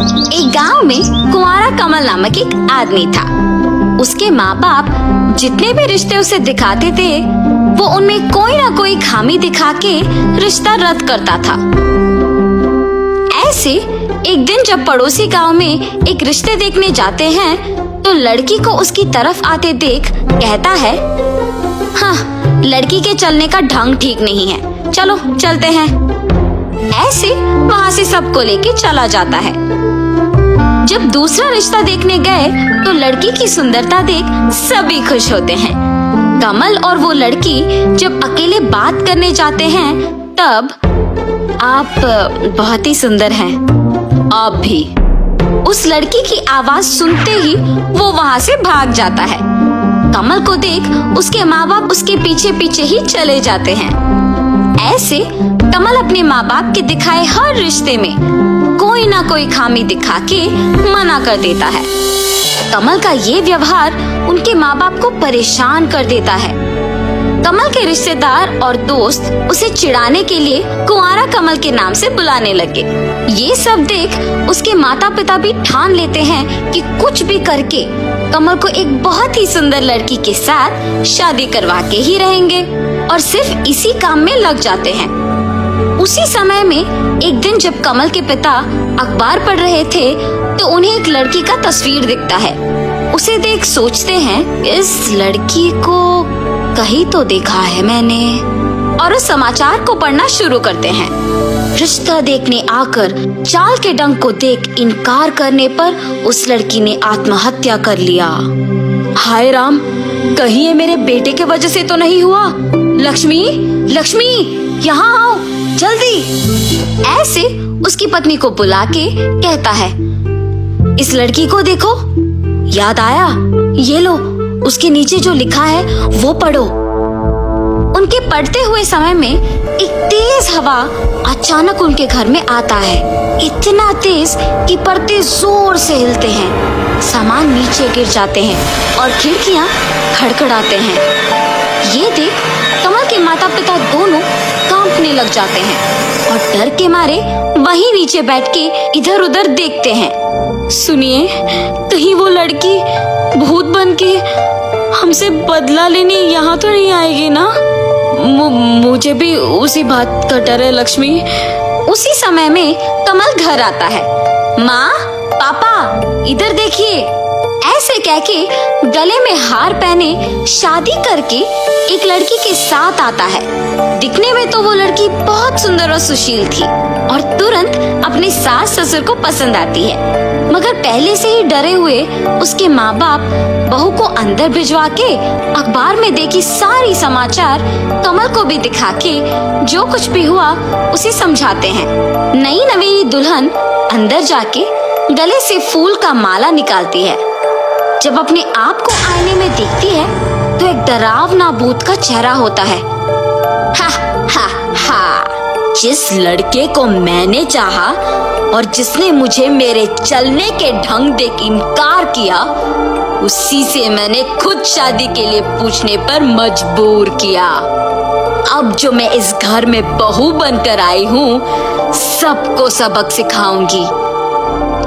एक गांव में कुंवारा कमल नामक एक आदमी था। उसके माँ बाप जितने भी रिश्ते उसे दिखाते थे, वो उनमें कोई ना कोई खामी दिखा के रिश्ता रद्द करता था। ऐसे एक दिन जब पड़ोसी गांव में एक रिश्ते देखने जाते हैं, तो लड़की को उसकी तरफ आते देख कहता है, हाँ, लड़की के चलने का ढंग ठीक नहीं है, चलो चलते हैं। ऐसे वहाँ से सबको लेके चला जाता है। जब दूसरा रिश्ता देखने गए तो लड़की की सुंदरता देख सभी खुश होते हैं। कमल और वो लड़की जब अकेले बात करने जाते हैं, तब आप बहुत ही सुंदर हैं, आप भी। उस लड़की की आवाज सुनते ही वो वहाँ से भाग जाता है। कमल को देख उसके माँ बाप उसके पीछे पीछे ही चले जाते हैं। ऐसे कमल अपने माँ बाप के दिखाए हर रिश्ते में कोई ना कोई खामी दिखा के मना कर देता है। कमल का ये व्यवहार उनके माँ बाप को परेशान कर देता है। कमल के रिश्तेदार और दोस्त उसे चिढ़ाने के लिए कुंवारा कमल के नाम से बुलाने लगे। ये सब देख उसके माता पिता भी ठान लेते हैं कि कुछ भी करके कमल को एक बहुत ही सुंदर लड़की के साथ शादी करवा के ही रहेंगे, और सिर्फ इसी काम में लग जाते हैं। उसी समय में एक दिन जब कमल के पिता अखबार पढ़ रहे थे, तो उन्हें एक लड़की का तस्वीर दिखता है। उसे देख सोचते हैं, इस लड़की को कहीं तो देखा है मैंने, और उस समाचार को पढ़ना शुरू करते हैं। रिश्ता देखने आकर चाल के डंग को देख इनकार करने पर उस लड़की ने आत्महत्या कर लिया। हाय राम, कहीं ये मेरे बेटे के वजह से तो नहीं हुआ? लक्ष्मी, लक्ष्मी, यहाँ आओ जल्दी। ऐसे उसकी पत्नी को बुला के कहता है, इस लड़की को देखो, याद आया? ये लो, उसके नीचे जो लिखा है वो पढ़ो। उनके पढ़ते हुए समय में एक तेज हवा अचानक उनके घर में आता है। इतना तेज कि पर्दे जोर से हिलते हैं, सामान नीचे गिर जाते हैं और खिड़कियां खड़खड़ाते हैं। ये देख कमल के माता पिता दोनों कांपने लग जाते हैं और डर के मारे वहीं नीचे बैठ के इधर उधर देखते हैं। सुनिए, कहीं वो लड़की भूत बन के हमसे बदला लेने यहाँ तो नहीं आएगी ना? मुझे भी उसी बात का डर है लक्ष्मी। उसी समय में कमल घर आता है। माँ, पापा, इधर देखिए। ऐसे कह के गले में हार पहने शादी करके एक लड़की के साथ आता है। दिखने में तो वो लड़की बहुत सुंदर और सुशील थी और तुरंत अपने सास ससुर को पसंद आती है, मगर पहले से ही डरे हुए उसके माँ बाप बहू को अंदर भिजवा के अखबार में देखी सारी समाचार कमल को भी दिखा के जो कुछ भी हुआ उसे समझाते हैं। नई नवेली दुल्हन अंदर जाके गले से फूल का माला निकालती है। जब अपने आप को आईने में देखती है तो एक डरावना भूत का चेहरा होता है। हा हा हा, जिस लड़के को मैंने चाहा और जिसने मुझे मेरे चलने के ढंग देख इनकार किया, उसी से मैंने खुद शादी के लिए पूछने पर मजबूर किया। अब जो मैं इस घर में बहू बनकर आई हूँ, सबको सबक सिखाऊंगी।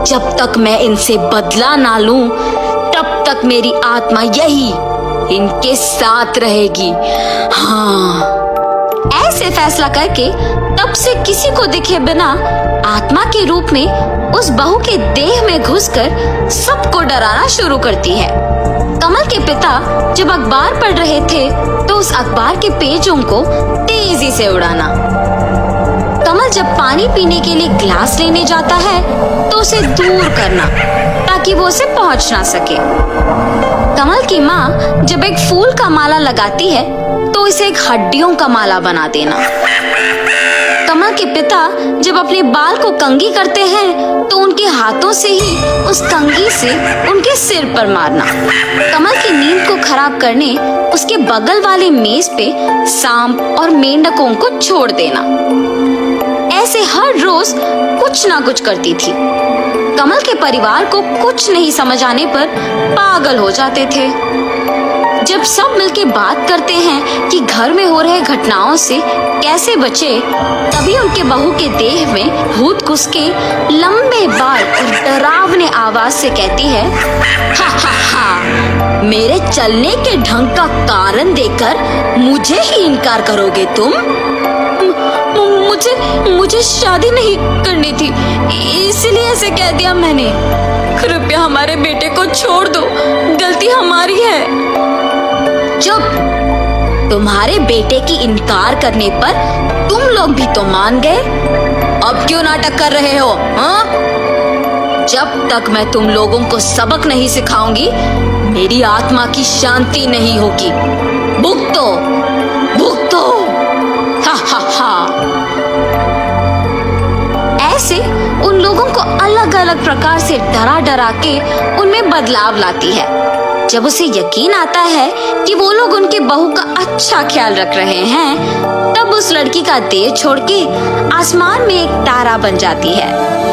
जब तक मैं इनसे बदला ना लूं, तब तक मेरी आत्मा यही इनके साथ रहेगी। हाँ। ऐसे फैसला करके तब से किसी को दिखे बिना आत्मा के रूप में उस बहू के देह में घुसकर सबको डराना शुरू करती है। कमल के पिता जब अखबार पढ़ रहे थे तो उस अखबार के पेजों को तेजी से उड़ाना। कमल जब पानी पीने के लिए ग्लास लेने जाता है तो उसे दूर करना ताकि वो उसे पहुंच ना सके। कमल की माँ जब एक फूल का माला लगाती है तो इसे एक हड्डियों का माला बना देना। कमल के पिता जब अपने बाल को कंघी करते हैं तो उनके हाथों से ही उस कंघी से उनके सिर पर मारना। कमल की नींद को खराब करने उसके बगल वाले मेज पे सांप और मेंढकों को छोड़ देना। ऐसे हर रोज कुछ ना कुछ करती थी। कमल के परिवार को कुछ नहीं समझ आने पर पागल हो जाते थे। जब सब मिलके बात करते हैं कि घर में हो रहे घटनाओं से कैसे बचे, तभी उनके बहू के देह में भूत घुस के लंबे बाल और आवाज से कहती है, हा हा हा, मेरे चलने के ढंग का कारण देकर मुझे ही इनकार करोगे तुम? मुझे शादी नहीं करनी थी, इसलिए ऐसे कह दिया मैंने। कृपया हमारे बेटे को छोड़ दो, गलती हमारी है। चुप! तुम्हारे बेटे की इनकार करने पर तुम लोग भी तो मान गए। अब क्यों नाटक कर रहे हो? हाँ? जब तक मैं तुम लोगों को सबक नहीं सिखाऊंगी, मेरी आत्मा की शांति नहीं होगी। भुगतो, भुगतो! हा हा हा! ऐसे उन लोगों को अलग अलग प्रकार से डरा डरा के उनमें बदलाव लाती है। जब उसे यकीन आता है कि वो लोग उनके बहू का अच्छा ख्याल रख रहे हैं, तब उस लड़की का देह छोड़ के आसमान में एक तारा बन जाती है।